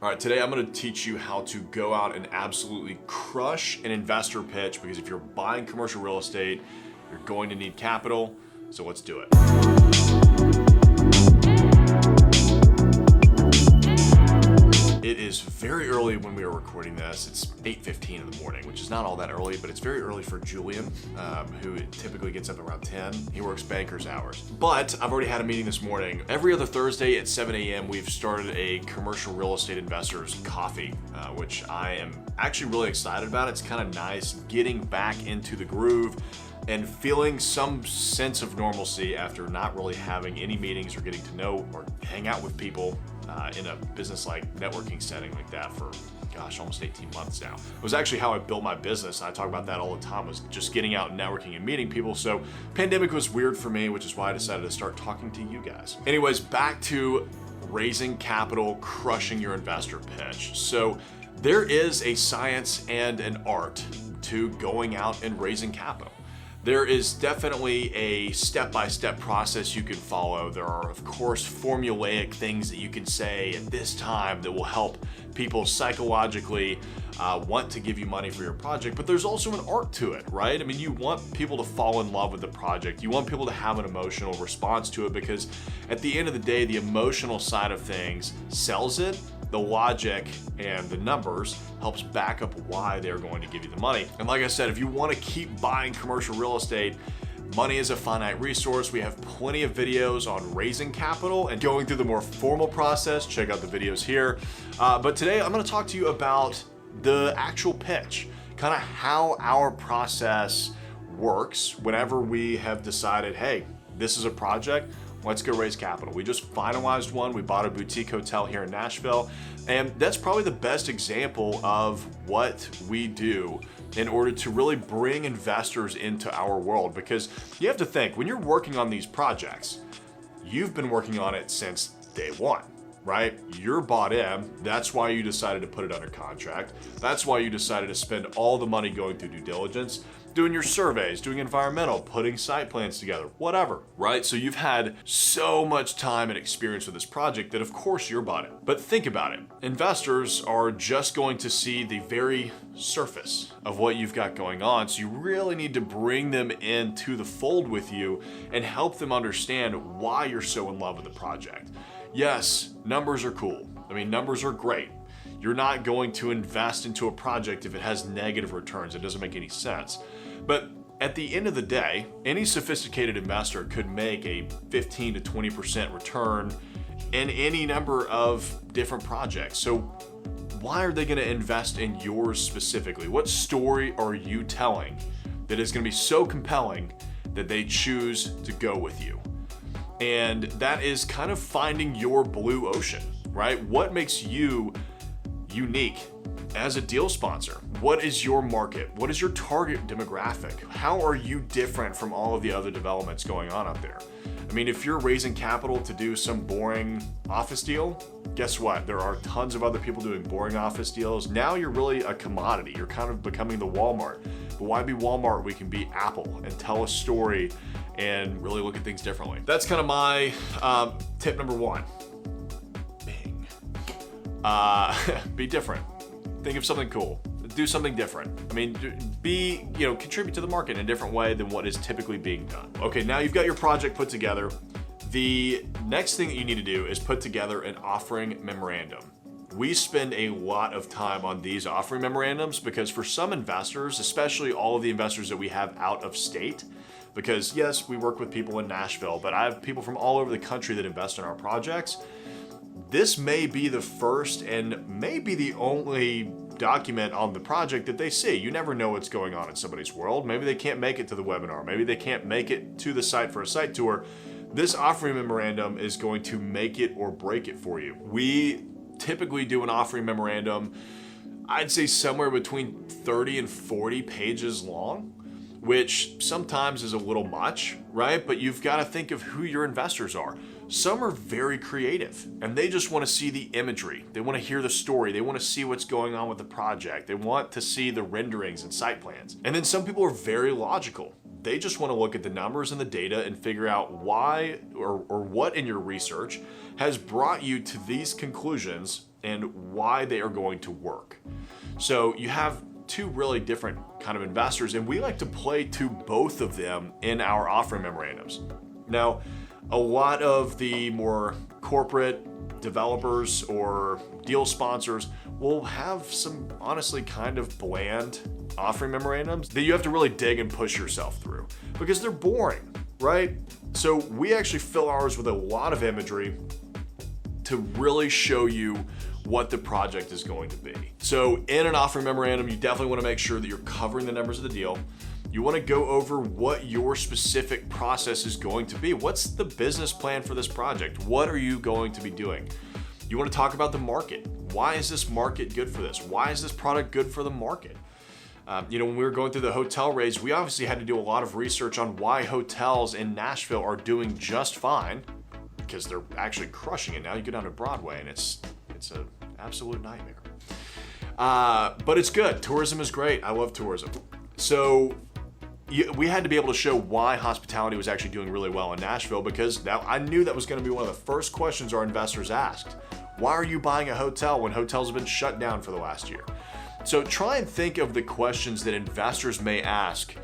All right, today I'm going to teach you how to go out and absolutely crush an investor pitch, because if you're buying commercial real estate, you're going to need capital. So let's do it. It is very early when we are recording this. It's 8:15 in the morning, which is not all that early, but it's very early for Julian, who typically gets up around 10. He works banker's hours. But I've already had a meeting this morning. Every other Thursday at 7 a.m., we've started a commercial real estate investors coffee, which I am actually really excited about. It's kind of nice getting back into the groove and feeling some sense of normalcy after not really having any meetings or getting to know or hang out with people in a business-like networking setting like that for, gosh, almost 18 months now. It was actually how I built my business. I talk about that all the time, was just getting out and networking and meeting people. So pandemic was weird for me, which is why I decided to start talking to you guys. Anyways, back to raising capital, crushing your investor pitch. So there is a science and an art to going out and raising capital. There is definitely a step-by-step process you can follow. There are, of course, formulaic things that you can say at this time that will help people psychologically want to give you money for your project, but there's also an art to it, right? I mean, you want people to fall in love with the project. You want people to have an emotional response to it, because at the end of the day, the emotional side of things sells it. The logic and the numbers helps back up why they're going to give you the money. And like I said, if you want to keep buying commercial real estate, money is a finite resource. We have plenty of videos on raising capital and going through the more formal process. Check out the videos here. But today I'm going to talk to you about the actual pitch, kind of how our process works whenever we have decided, hey, this is a project. Let's go raise capital. We just finalized one. We bought a boutique hotel here in Nashville, and that's probably the best example of what we do in order to really bring investors into our world. Because you have to think, when you're working on these projects, you've been working on it since day one, right? You're bought in. That's why you decided to put it under contract. That's why you decided to spend all the money going through due diligence, doing your surveys, doing environmental, putting site plans together, whatever, right? So you've had so much time and experience with this project that of course you're bought in. But think about it. Investors are just going to see the very surface of what you've got going on. So you really need to bring them into the fold with you and help them understand why you're so in love with the project. Yes, numbers are cool. I mean, numbers are great. You're not going to invest into a project if it has negative returns. It doesn't make any sense. But at the end of the day, any sophisticated investor could make a 15 to 20% return in any number of different projects. So why are they going to invest in yours specifically? What story are you telling that is going to be so compelling that they choose to go with you? And that is kind of finding your blue ocean, right? What makes you unique as a deal sponsor? What is your market? What is your target demographic? How are you different from all of the other developments going on out there? I mean, if you're raising capital to do some boring office deal, guess what? There are tons of other people doing boring office deals. Now you're really a commodity. You're kind of becoming the Walmart. But why be Walmart? We can be Apple and tell a story and really look at things differently. That's kind of my tip number one. Bing. Be different. Think of something cool. Do something different. I mean, contribute to the market in a different way than what is typically being done. Okay, now you've got your project put together. The next thing that you need to do is put together an offering memorandum. We spend a lot of time on these offering memorandums because for some investors, especially all of the investors that we have out of state, because yes, we work with people in Nashville, but I have people from all over the country that invest in our projects. This may be the first and maybe the only document on the project that they see. You never know what's going on in somebody's world. Maybe they can't make it to the webinar. Maybe they can't make it to the site for a site tour. This offering memorandum is going to make it or break it for you. We typically do an offering memorandum, I'd say somewhere between 30 and 40 pages long, which sometimes is a little much, right? But you've got to think of who your investors are. Some are very creative and they just want to see the imagery. They want to hear the story. They want to see what's going on with the project. They want to see the renderings and site plans. And then some people are very logical. They just want to look at the numbers and the data and figure out why or what in your research has brought you to these conclusions and why they are going to work. So you have two really different kind of investors, and we like to play to both of them in our offering memorandums. Now, a lot of the more corporate developers or deal sponsors will have some honestly kind of bland offering memorandums that you have to really dig and push yourself through because they're boring, right? So we actually fill ours with a lot of imagery to really show you what the project is going to be. So in an offering memorandum, you definitely want to make sure that you're covering the numbers of the deal. You want to go over what your specific process is going to be. What's the business plan for this project? What are you going to be doing? You want to talk about the market. Why is this market good for this? Why is this product good for the market? When we were going through the hotel raise, we obviously had to do a lot of research on why hotels in Nashville are doing just fine, because they're actually crushing it now. You go down to Broadway and it's an absolute nightmare. But it's good. Tourism is great. I love tourism. So we had to be able to show why hospitality was actually doing really well in Nashville, because now I knew that was going to be one of the first questions our investors asked. Why are you buying a hotel when hotels have been shut down for the last year? So try and think of the questions that investors may ask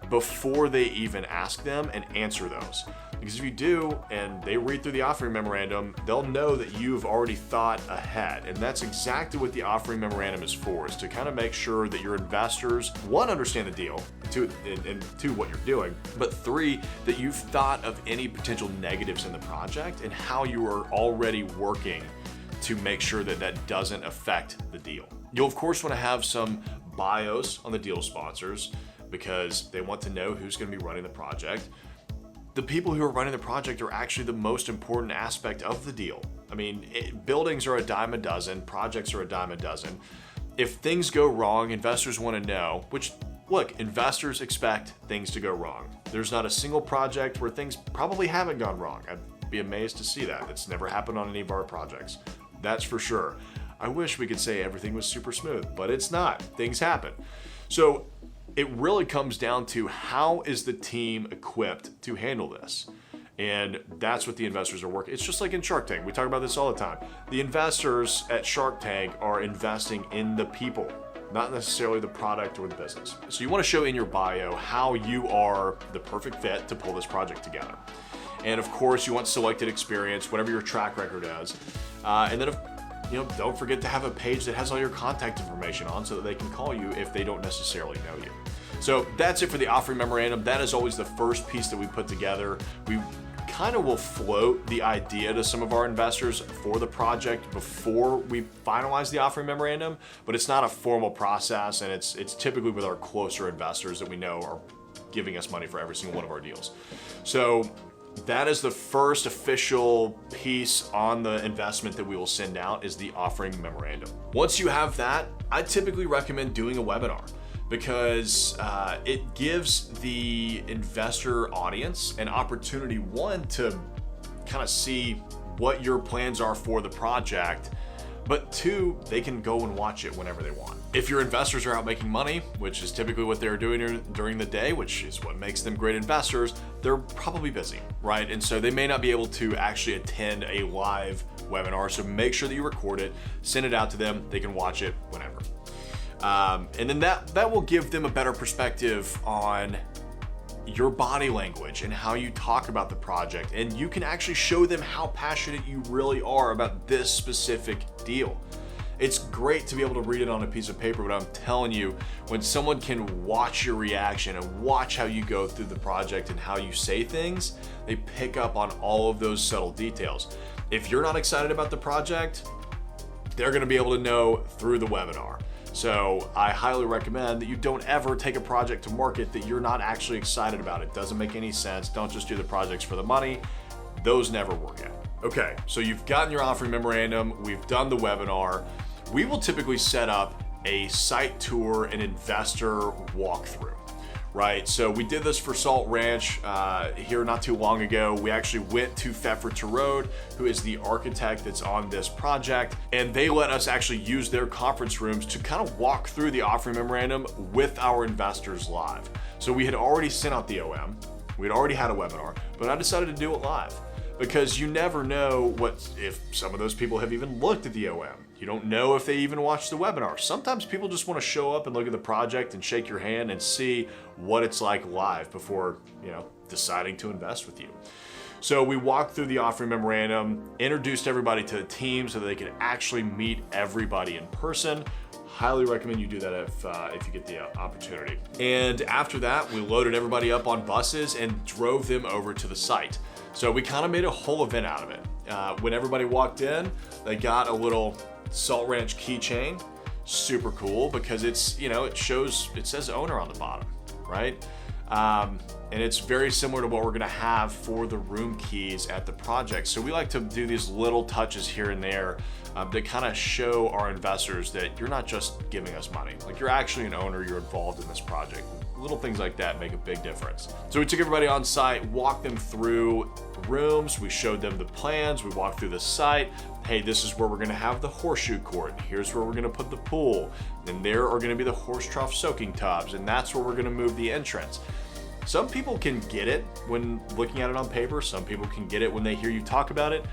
before they even ask them and answer those. Because if you do, and they read through the offering memorandum, they'll know that you've already thought ahead. And that's exactly what the offering memorandum is for, is to kind of make sure that your investors, one, understand the deal, and two, what you're doing, but three, that you've thought of any potential negatives in the project and how you are already working to make sure that that doesn't affect the deal. You'll of course want to have some bios on the deal sponsors because they want to know who's going to be running the project. The people who are running the project are actually the most important aspect of the deal. I mean, buildings are a dime a dozen, projects are a dime a dozen. If things go wrong, investors want to know, which, look, investors expect things to go wrong. There's not a single project where things probably haven't gone wrong. I'd be amazed to see that. It's never happened on any of our projects. That's for sure. I wish we could say everything was super smooth, but it's not. Things happen. So it really comes down to how is the team equipped to handle this? And that's what the investors are working. It's just like in Shark Tank. We talk about this all the time. The investors at Shark Tank are investing in the people, not necessarily the product or the business. So you want to show in your bio how you are the perfect fit to pull this project together. And of course, you want selected experience, whatever your track record is. And then, don't forget to have a page that has all your contact information on so that they can call you if they don't necessarily know you. So that's it for the offering memorandum. That is always the first piece that we put together. We kind of will float the idea to some of our investors for the project before we finalize the offering memorandum, but it's not a formal process, and it's typically with our closer investors that we know are giving us money for every single one of our deals. So that is the first official piece on the investment that we will send out, is the offering memorandum. Once you have that, I typically recommend doing a webinar, because it gives the investor audience an opportunity, one, to kind of see what your plans are for the project, but two, they can go and watch it whenever they want. If your investors are out making money, which is typically what they're doing during the day, which is what makes them great investors, they're probably busy, right? And so they may not be able to actually attend a live webinar. So make sure that you record it, send it out to them. They can watch it whenever. And then that will give them a better perspective on your body language and how you talk about the project. And you can actually show them how passionate you really are about this specific deal. It's great to be able to read it on a piece of paper, but I'm telling you, when someone can watch your reaction and watch how you go through the project and how you say things, they pick up on all of those subtle details. If you're not excited about the project, they're going to be able to know through the webinar. So I highly recommend that you don't ever take a project to market that you're not actually excited about. It doesn't make any sense. Don't just do the projects for the money. Those never work out. Okay, so you've gotten your offering memorandum. We've done the webinar. We will typically set up a site tour and investor walkthrough, right? So we did this for Salt Ranch here not too long ago. We actually went to Pfeffer Road, who is the architect that's on this project, and they let us actually use their conference rooms to kind of walk through the offering memorandum with our investors live. So we had already sent out the OM, we'd already had a webinar, but I decided to do it live because you never know if some of those people have even looked at the OM. You don't know if they even watched the webinar. Sometimes people just want to show up and look at the project and shake your hand and see what it's like live before, deciding to invest with you. So we walked through the offering memorandum, introduced everybody to the team so that they could actually meet everybody in person. Highly recommend you do that if you get the opportunity. And after that, we loaded everybody up on buses and drove them over to the site. So we kind of made a whole event out of it. When everybody walked in, they got a little Salt Ranch keychain. Super cool because it says owner on the bottom, right? And it's very similar to what we're gonna have for the room keys at the project. So we like to do these little touches here and there that kind of show our investors that you're not just giving us money. Like, you're actually an owner, you're involved in this project. Little things like that make a big difference. So we took everybody on site, walked them through the rooms, we showed them the plans, we walked through the site. Hey, this is where we're gonna have the horseshoe court. Here's where we're gonna put the pool. And there are gonna be the horse trough soaking tubs, and that's where we're gonna move the entrance. Some people can get it when looking at it on paper. Some people can get it when they hear you talk about it.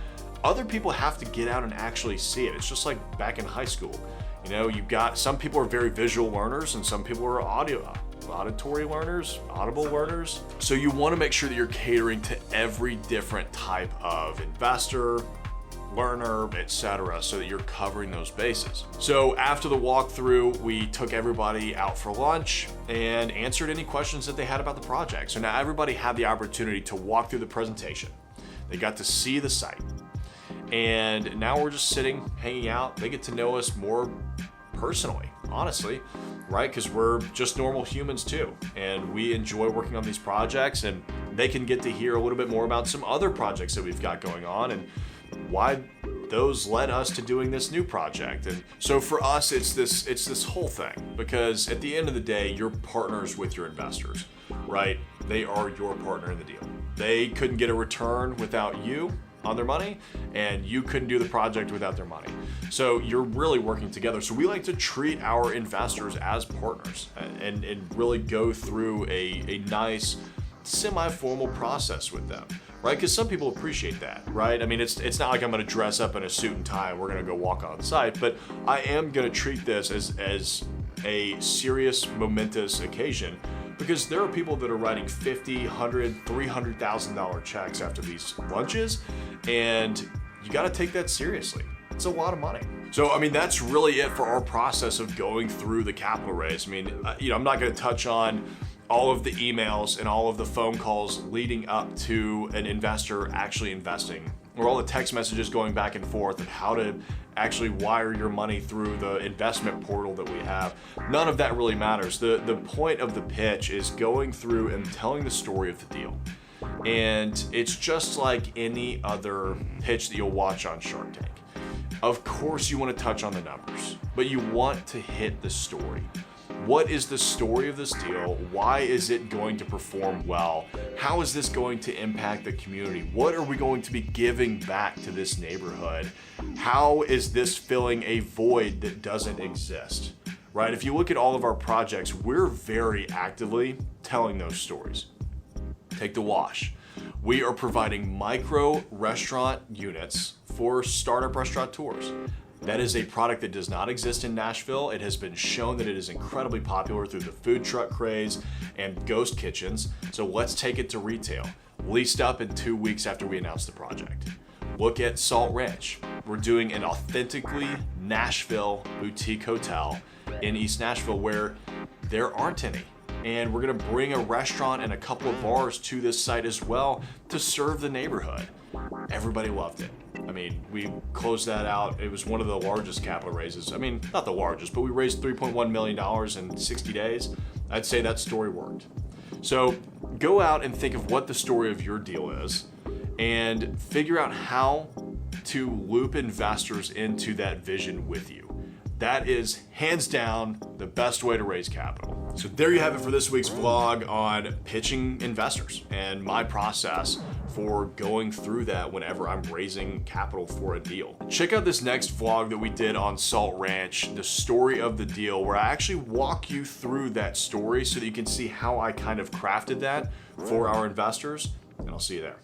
Other people have to get out and actually see it. It's just like back in high school. You've got some people are very visual learners and some people are auditory learners, audible learners. So you want to make sure that you're catering to every different type of investor, learner, etc., so that you're covering those bases. So after the walkthrough, we took everybody out for lunch and answered any questions that they had about the project. So now everybody had the opportunity to walk through the presentation. They got to see the site. And now we're just sitting, hanging out. They get to know us more personally, honestly, right? Because we're just normal humans too. And we enjoy working on these projects, and they can get to hear a little bit more about some other projects that we've got going on and why those led us to doing this new project. And so for us, it's this whole thing, because at the end of the day, you're partners with your investors, right? They are your partner in the deal. They couldn't get a return without you on their money, and you couldn't do the project without their money. So you're really working together. So we like to treat our investors as partners and really go through a nice semi-formal process with them, right? Because some people appreciate that, right? I mean, it's not like I'm going to dress up in a suit and tie and we're going to go walk on site, but I am going to treat this as a serious, momentous occasion, because there are people that are writing $50,000, $100,000, $300,000 checks after these lunches, and you got to take that seriously. It's a lot of money. So, I mean, that's really it for our process of going through the capital raise. I mean, I'm not going to touch on all of the emails and all of the phone calls leading up to an investor actually investing, or all the text messages going back and forth of how to actually wire your money through the investment portal that we have. None of that really matters. The point of the pitch is going through and telling the story of the deal. And it's just like any other pitch that you'll watch on Shark Tank. Of course you want to touch on the numbers, but you want to hit the story. What is the story of this deal? Why is it going to perform well? How is this going to impact the community? What are we going to be giving back to this neighborhood? How is this filling a void that doesn't exist? Right? If you look at all of our projects, we're very actively telling those stories. Take the Wash. We are providing micro restaurant units for startup restaurateurs. That is a product that does not exist in Nashville. It has been shown that it is incredibly popular through the food truck craze and ghost kitchens. So let's take it to retail. Leased up in 2 weeks after we announced the project. Look at Salt Ranch. We're doing an authentically Nashville boutique hotel in East Nashville where there aren't any. And we're gonna bring a restaurant and a couple of bars to this site as well to serve the neighborhood. Everybody loved it. I mean, we closed that out. It was one of the largest capital raises. I mean, not the largest, but we raised $3.1 million in 60 days. I'd say that story worked. So go out and think of what the story of your deal is and figure out how to loop investors into that vision with you. That is hands down the best way to raise capital. So there you have it for this week's vlog on pitching investors and my process for going through that whenever I'm raising capital for a deal. Check out this next vlog that we did on Salt Ranch, the story of the deal, where I actually walk you through that story so that you can see how I kind of crafted that for our investors, and I'll see you there.